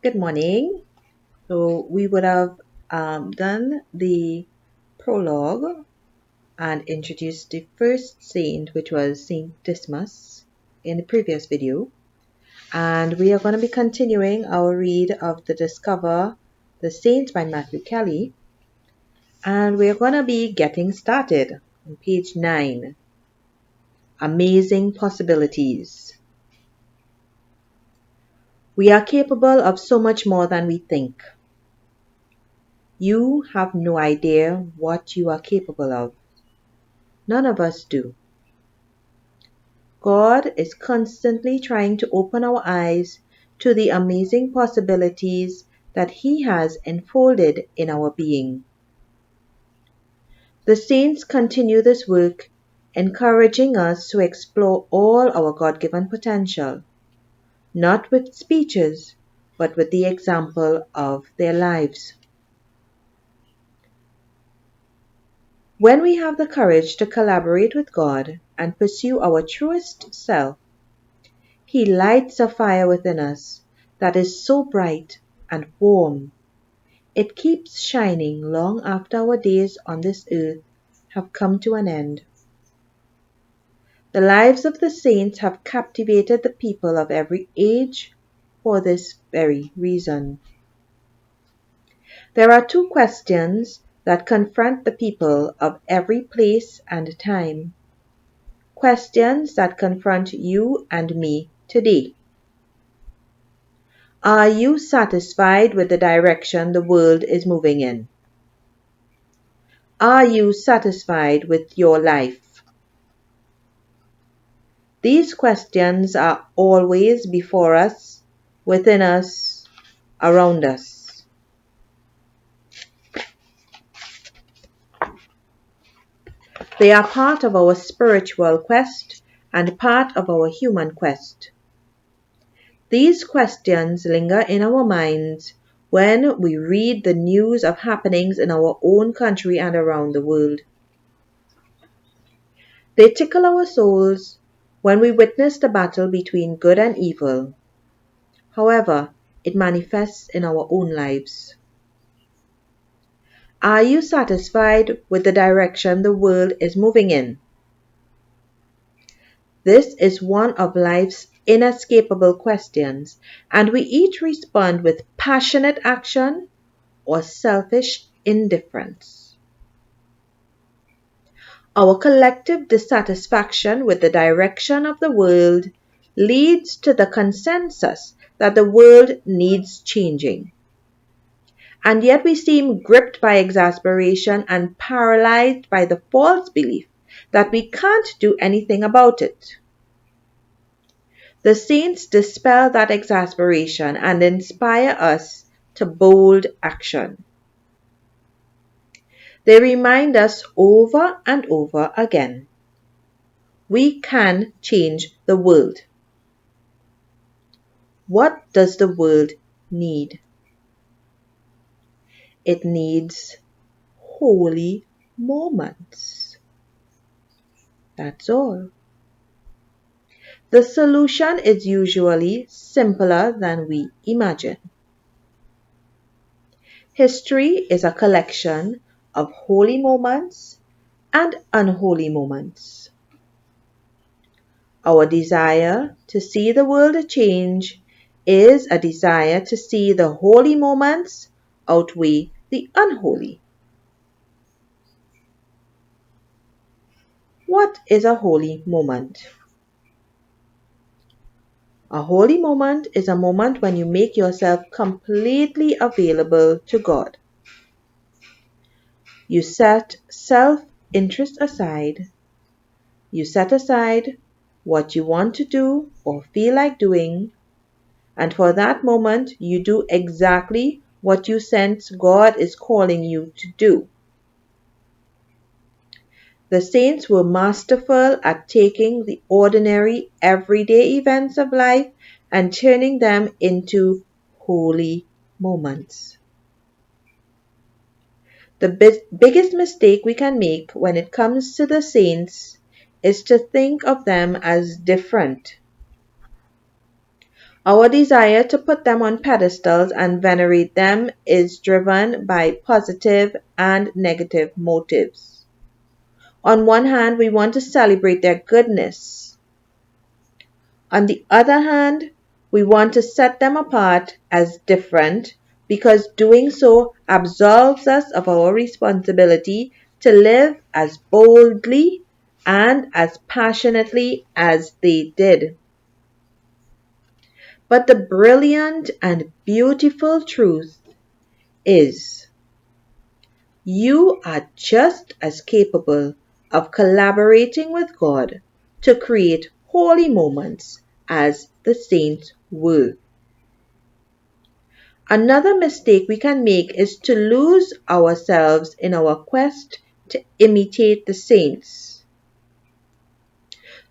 Good morning. So we would have done the prologue and introduced the first saint, which was Saint Dismas, in the previous video. And we are going to be continuing our read of the Discover the Saints by Matthew Kelly. And we are going to be getting started on page 9. Amazing Possibilities. We are capable of so much more than we think. You have no idea what you are capable of. None of us do. God is constantly trying to open our eyes to the amazing possibilities that He has enfolded in our being. The saints continue this work, encouraging us to explore all our God-given potential, not with speeches, but with the example of their lives. When we have the courage to collaborate with God and pursue our truest self, He lights a fire within us that is so bright and warm. It keeps shining long after our days on this earth have come to an end. The lives of the saints have captivated the people of every age for this very reason. There are two questions that confront the people of every place and time. Questions that confront you and me today. Are you satisfied with the direction the world is moving in? Are you satisfied with your life? These questions are always before us, within us, around us. They are part of our spiritual quest and part of our human quest. These questions linger in our minds when we read the news of happenings in our own country and around the world. They tickle our souls when we witness the battle between good and evil. However, it manifests in our own lives. Are you satisfied with the direction the world is moving in? This is one of life's inescapable questions, and we each respond with passionate action or selfish indifference. Our collective dissatisfaction with the direction of the world leads to the consensus that the world needs changing. And yet we seem gripped by exasperation and paralyzed by the false belief that we can't do anything about it. The saints dispel that exasperation and inspire us to bold action. They remind us over and over again, we can change the world. What does the world need? It needs holy moments. That's all. The solution is usually simpler than we imagine. History is a collection of holy moments and unholy moments. Our desire to see the world change is a desire to see the holy moments outweigh the unholy. What is a holy moment? A holy moment is a moment when you make yourself completely available to God. You set self-interest aside. You set aside what you want to do or feel like doing, and for that moment you do exactly what you sense God is calling you to do. The saints were masterful at taking the ordinary, everyday events of life and turning them into holy moments. The biggest mistake we can make when it comes to the saints is to think of them as different. Our desire to put them on pedestals and venerate them is driven by positive and negative motives. On one hand, we want to celebrate their goodness. On the other hand, we want to set them apart as different because doing so absolves us of our responsibility to live as boldly and as passionately as they did. But the brilliant and beautiful truth is you are just as capable of collaborating with God to create holy moments as the saints were. Another mistake we can make is to lose ourselves in our quest to imitate the saints.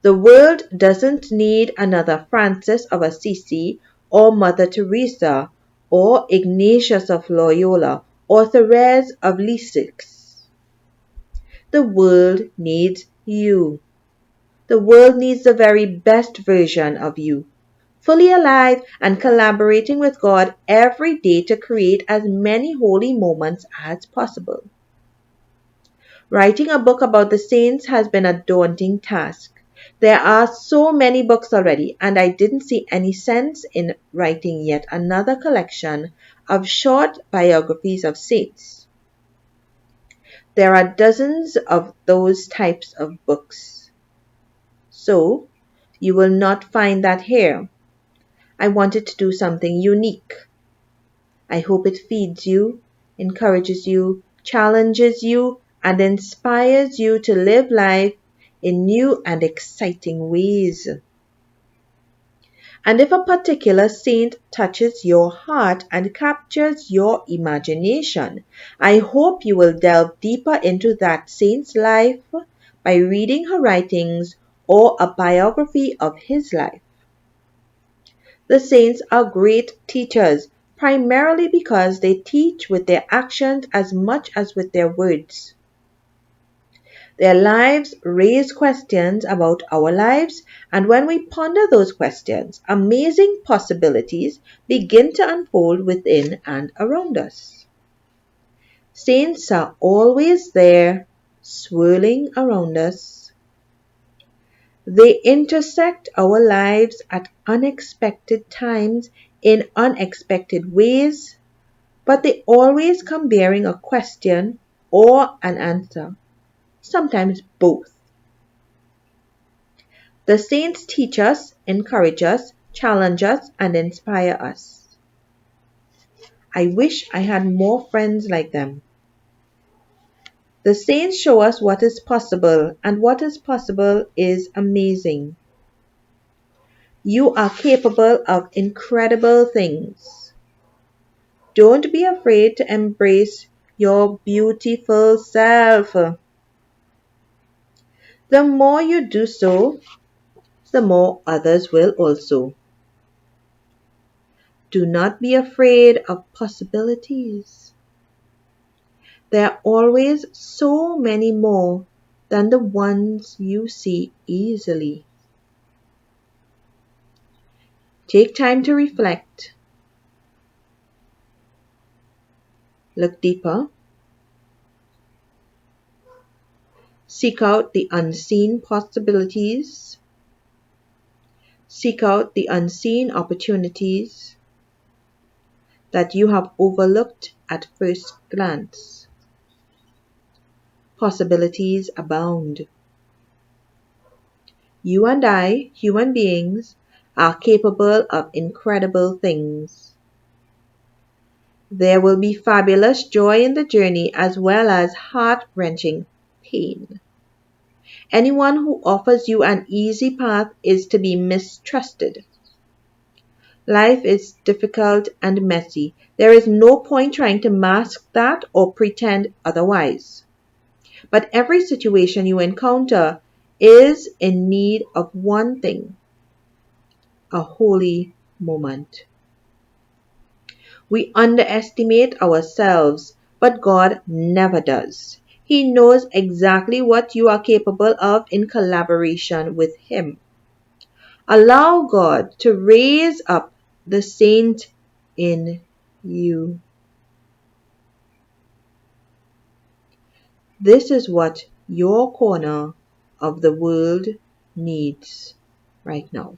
The world doesn't need another Francis of Assisi or Mother Teresa or Ignatius of Loyola or Therese of Lisieux. The world needs you. The world needs the very best version of you, fully alive and collaborating with God every day to create as many holy moments as possible. Writing a book about the saints has been a daunting task. There are so many books already, and I didn't see any sense in writing yet another collection of short biographies of saints. There are dozens of those types of books. So, you will not find that here. I wanted to do something unique. I hope it feeds you, encourages you, challenges you, and inspires you to live life in new and exciting ways. And if a particular saint touches your heart and captures your imagination, I hope you will delve deeper into that saint's life by reading her writings or a biography of his life. The saints are great teachers, primarily because they teach with their actions as much as with their words. Their lives raise questions about our lives, and when we ponder those questions, amazing possibilities begin to unfold within and around us. Saints are always there, swirling around us. They intersect our lives at unexpected times in unexpected ways, but they always come bearing a question or an answer, sometimes both. The saints teach us, encourage us, challenge us, and inspire us. I wish I had more friends like them. The saints show us what is possible, and what is possible is amazing. You are capable of incredible things. Don't be afraid to embrace your beautiful self. The more you do so, the more others will also. Do not be afraid of possibilities. There are always so many more than the ones you see easily. Take time to reflect. Look deeper. Seek out the unseen possibilities. Seek out the unseen opportunities that you have overlooked at first glance. Possibilities abound. You and I, human beings, are capable of incredible things. There will be fabulous joy in the journey as well as heart-wrenching pain. Anyone who offers you an easy path is to be mistrusted. Life is difficult and messy. There is no point trying to mask that or pretend otherwise. But every situation you encounter is in need of one thing: a holy moment. We underestimate ourselves, but God never does. He knows exactly what you are capable of in collaboration with Him. Allow God to raise up the saint in you. This is what your corner of the world needs right now.